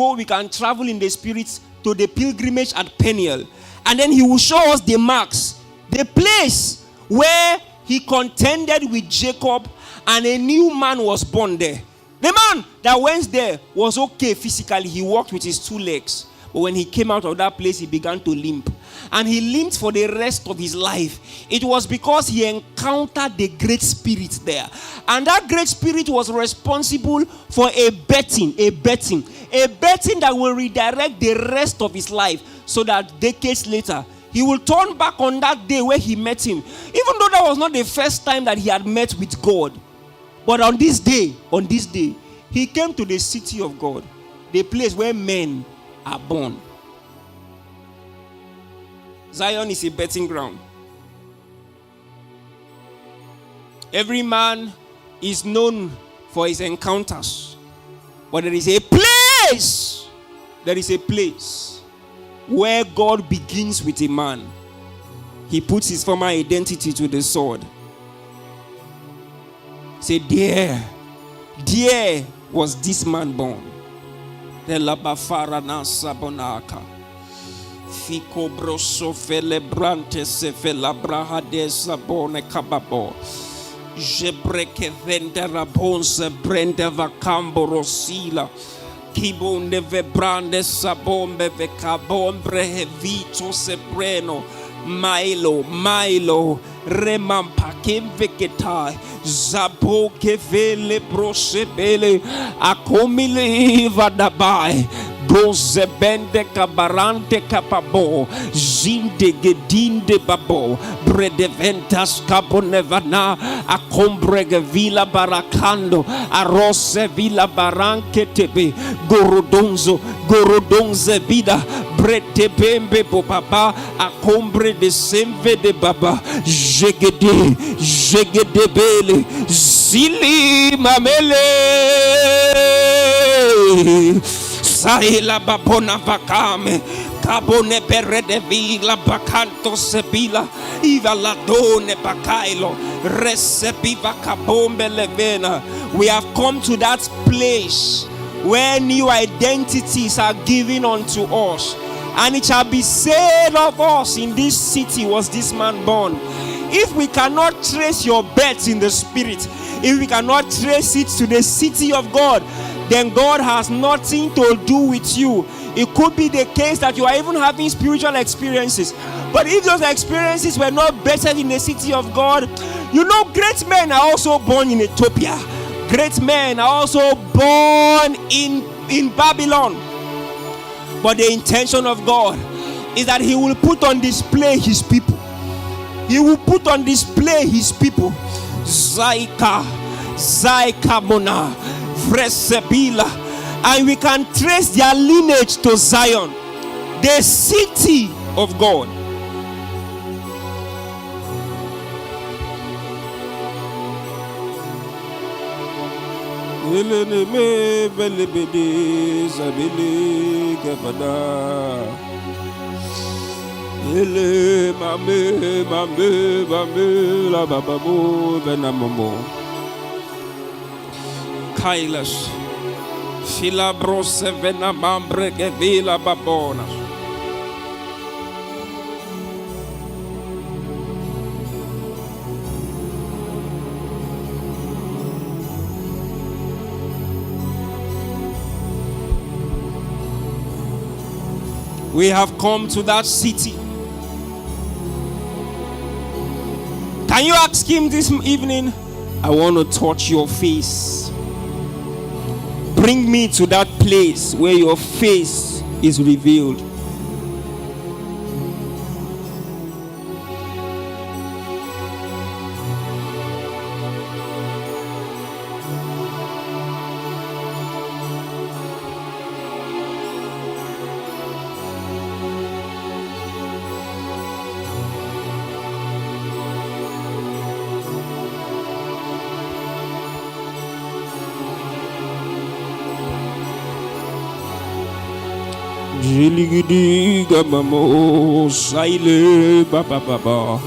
travel in the spirits to the pilgrimage at Peniel. And then he will show us the marks, the place where he contended with Jacob and a new man was born there. The man that went there was okay physically. He walked with his 2 legs. But when he came out of that place, he began to limp. And he limped for the rest of his life. It was because he encountered the great spirit there. And that great spirit was responsible for a betting that will redirect the rest of his life, so that decades later, he will turn back on that day where he met him. Even though that was not the first time that he had met with God. But on this day, he came to the city of God, the place where men are born. Zion is a betting ground. Every man is known for his encounters. But there is a place where God begins with a man. He puts his former identity to the sword. Say, there was this man born. The labafara na sabonaka. Fico broso felebrante se felabraha de sabone kababo. Jebreke vendera bonse brende vacambo rosila. Kibonde vebrande sabombe vecabombre hevito sebreno. Milo, remampakim vegetai, zabo kevele brosebele, akomile vadabai, goze bende kabarante kapabo, zinde gedinde babo, bredeventas kabonevana, akombrege vila barakando, arose vila baranke tebe, gorodonze vida, brete bembe bobaba, akombre de semve de baba, jegede bele, zili mamele, saila babona vakame, cabone perre de vila, bacanto sebila, iva ladone bakailo, recepiva cabombe levena. We have come to that place where new identities are given unto us. And it shall be said of us, in this city was this man born. If we cannot trace your birth in the spirit, if we cannot trace it to the city of God, then God has nothing to do with you. It could be the case that you are even having spiritual experiences. But if those experiences were not better in the city of God, you know, great men are also born in Ethiopia. Great men are also born in Babylon. But the intention of God is that He will put on display His people. He will put on display His people. Zaika Mona, Vresebila. And we can trace their lineage to Zion, the city of God. Elene velebede zabele gavada. Ele mame la bababo venamomo. Kailas filabrose venamambre gevila babona. We have come to that city. Can you ask Him this evening? I want to touch your face. Bring me to that place where your face is revealed. Jiligidi gamamo saile baba baba.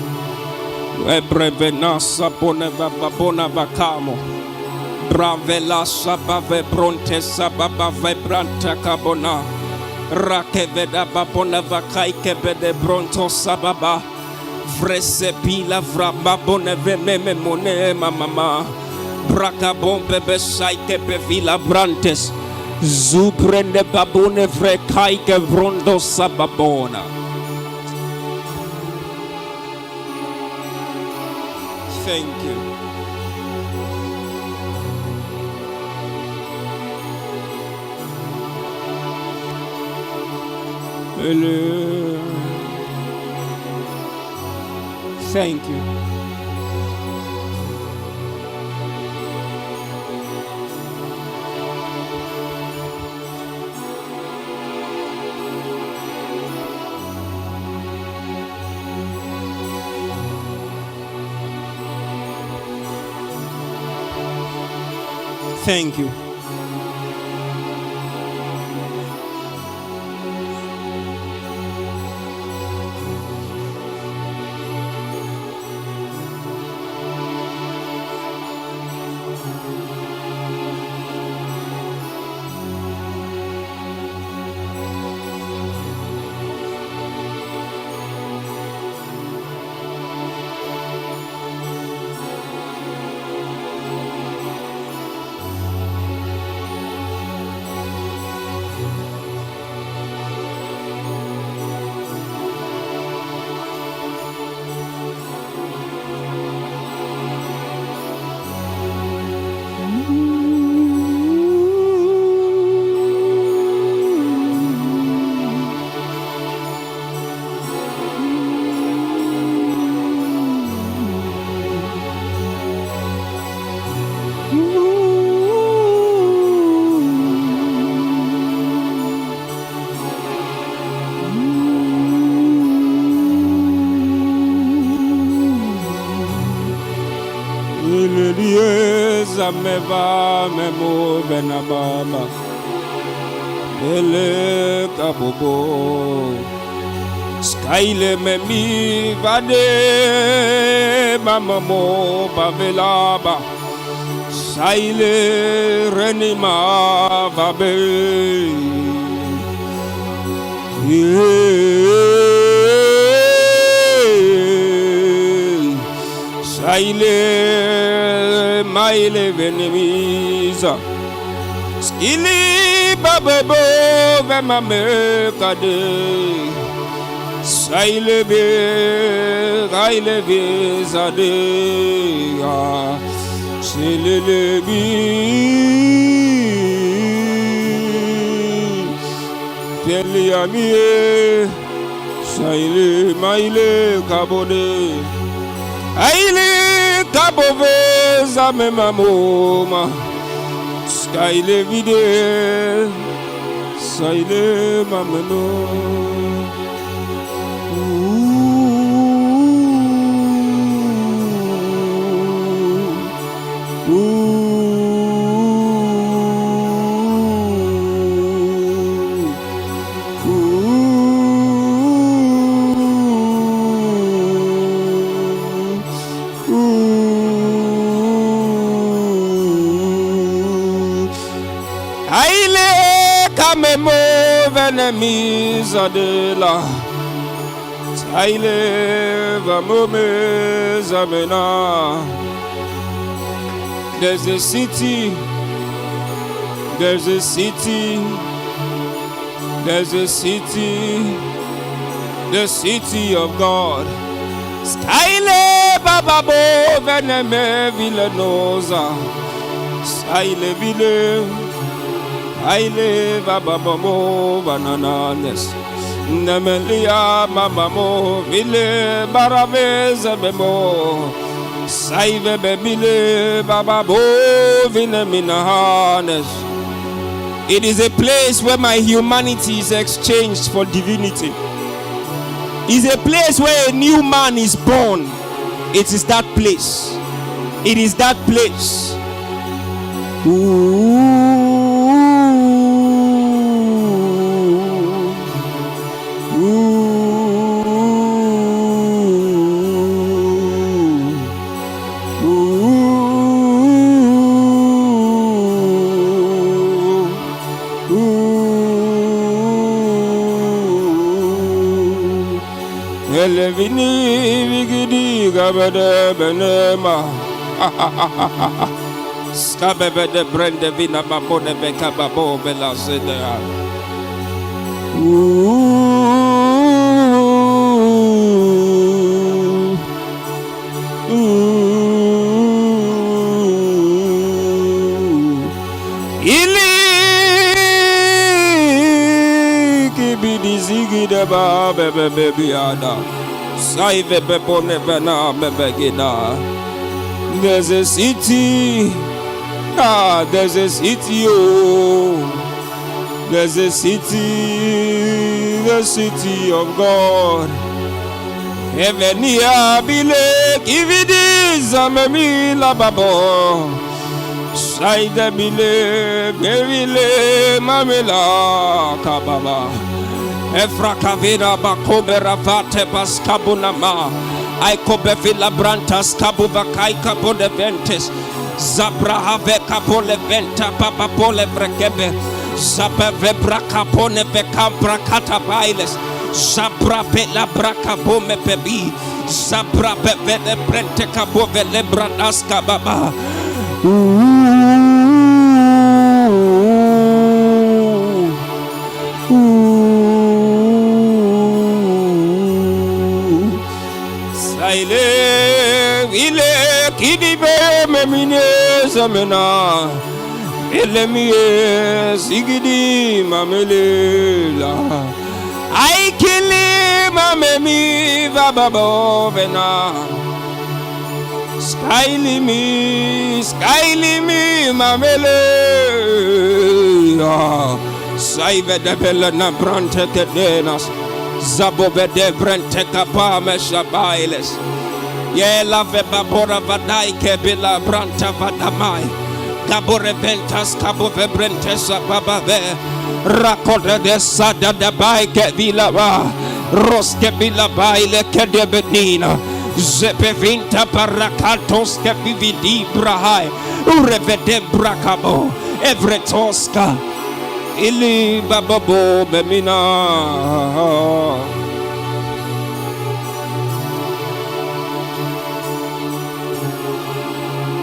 Ebrevena sapone babona vakamo. Bravela sabave bronte sababa vibranta cabona. Rakeveda babona vakai kebede bronto sababa. Vresepila vrababone veneme mone mama. Braca bombe besaite pevila brantes. Zuprende babune vrekaike vrondo sababona. Thank you. Thank you. Thank you. Meva memo benababa ele kabobo skyle memi vade mamamo bavelaba saile renima vabe saile maile venemiza skili babebo vemame kade saile be gaile be zade selele bi teliamie saile maile kabode aile kabove zame mamoma skaile vide saile mameno Venemiza de la Taile Vamome Zamena. There's a city, there's a city, there's a city, the city of God. Skyle Bababo Veneme Villanosa Skyle Ville I live abamo banananes. Nemelia mamamo ville baraveza bemo. Saive bebile bababo vineminahanes. It is a place where my humanity is exchanged for divinity. It is a place where a new man is born. It is that place. It is that place. Elevini vigidi gabada benema. Skabebe de brende vina babo de beka babo bela sedea. Ili kibidi zigi de ba bebe bebi ada. Saive bebo nebe na bebe gida. There's a city. There's a city, oh. There's a city, the city of God. Heaven ya bile, kividi zamemi la babo. Saide bile, bevile mamela kababa. Efra kavira bakobera vate baskabunama. Aikobe vila brantas kabuva kai kabode ventes. Zabra have kapole venta papa pole brekebe. Zabra vebra kapone vekambra katabailes. Zabra vela braka bome bebi. Zabra bevele brente kabove lebra aska baba. Saile ile kidibe memine zamena elemie sigidi mamelela ai kili mamemi vababo vena skyli mi mamele saive de bella na brante kedenas zabobe de brente kapame shabailes. Ye lave babora vadai kebila branta vadamai. Kabore ventas kabove brentes babave. Rakode de sada de bai kevila va. Roske bila baile kedebenina. Zepe vinta parakatos kevividi brahai. Urevede brakabo. Evretoska. Ili bababo memina.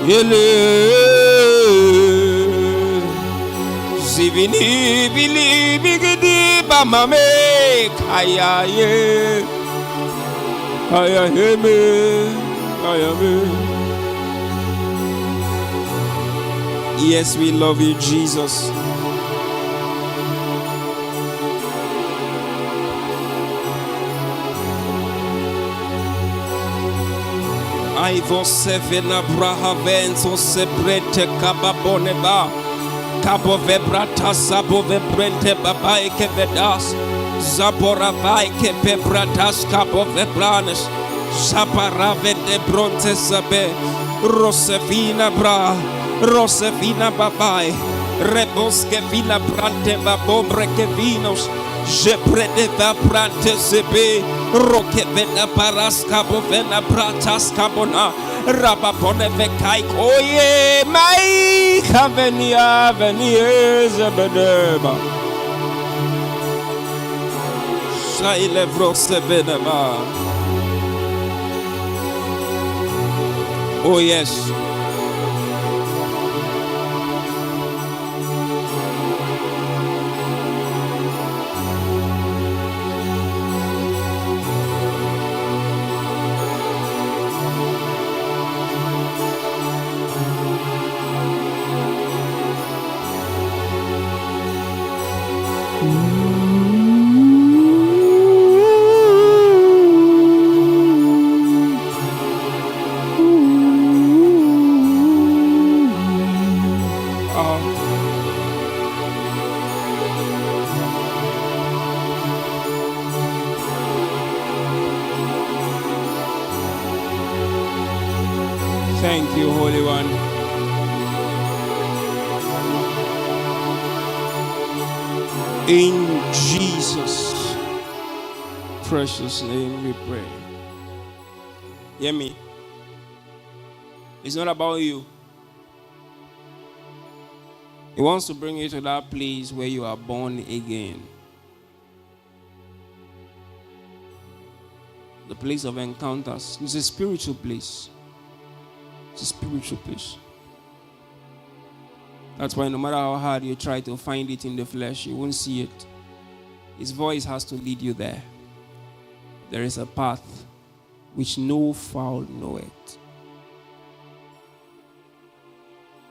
Ele zivini bili bigidi bamame kayaye kayaheme kayame. Yes, we love you, Jesus. I você vena braha venzo se brete kababoneba kabo vebrata sabo vebrente babai ke vedas zabora vai ke pebratas kabo vebranes sapara vede bronze sabe rosefina bra rosefina babai rebosque vila brante babombre ke vinos je prede va brante sebe roke vena paraska bovena pratas kabona rabapone vekai koye mai kavenia venie zebedeba shaile vrose venema. Oh yes. Thank you, Holy One. In Jesus' precious name we pray. Hear me. It's not about you. He wants to bring you to that place where you are born again. The place of encounters. It's a spiritual place. It's a spiritual place. That's why no matter how hard you try to find it in the flesh, you won't see it. His voice has to lead you there. There is a path which no fowl knoweth.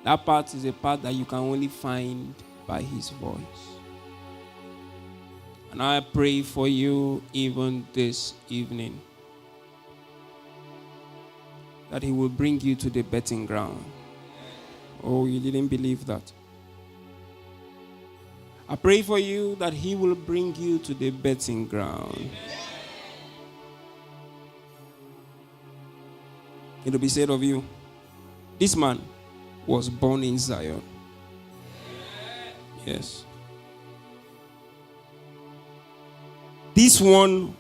That path is a path that you can only find by his voice. And I pray for you even this evening that he will bring you to the betting ground. Oh, you didn't believe that. I pray for you that he will bring you to the betting ground. It will be said of you, this man was born in Zion. Yes. This one,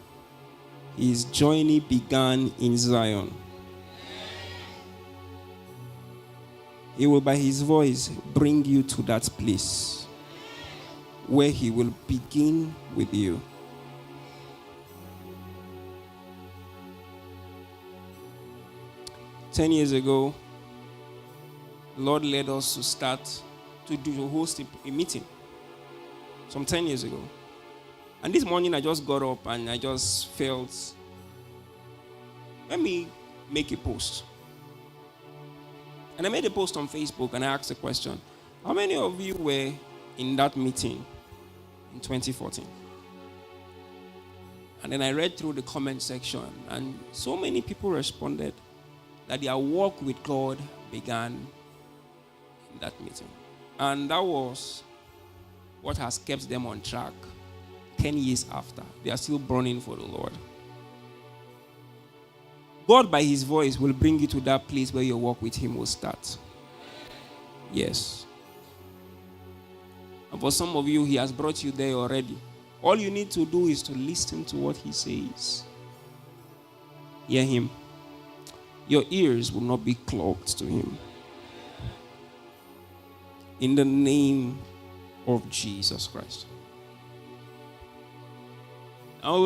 his journey began in Zion. He will, by his voice, bring you to that place where he will begin with you. Ten years ago, the Lord led us to host a meeting. Some 10 years ago. And this morning I just got up and I just felt, let me make a post. And I made a post on Facebook and I asked a question. How many of you were in that meeting in 2014? And then I read through the comment section and so many people responded that their walk with God began in that meeting. And that was what has kept them on track 10 years after. They are still burning for the Lord. God, by his voice, will bring you to that place where your walk with him will start. Yes. And for some of you, he has brought you there already. All you need to do is to listen to what he says. Hear him. Your ears will not be clogged to him. In the name of Jesus Christ. I would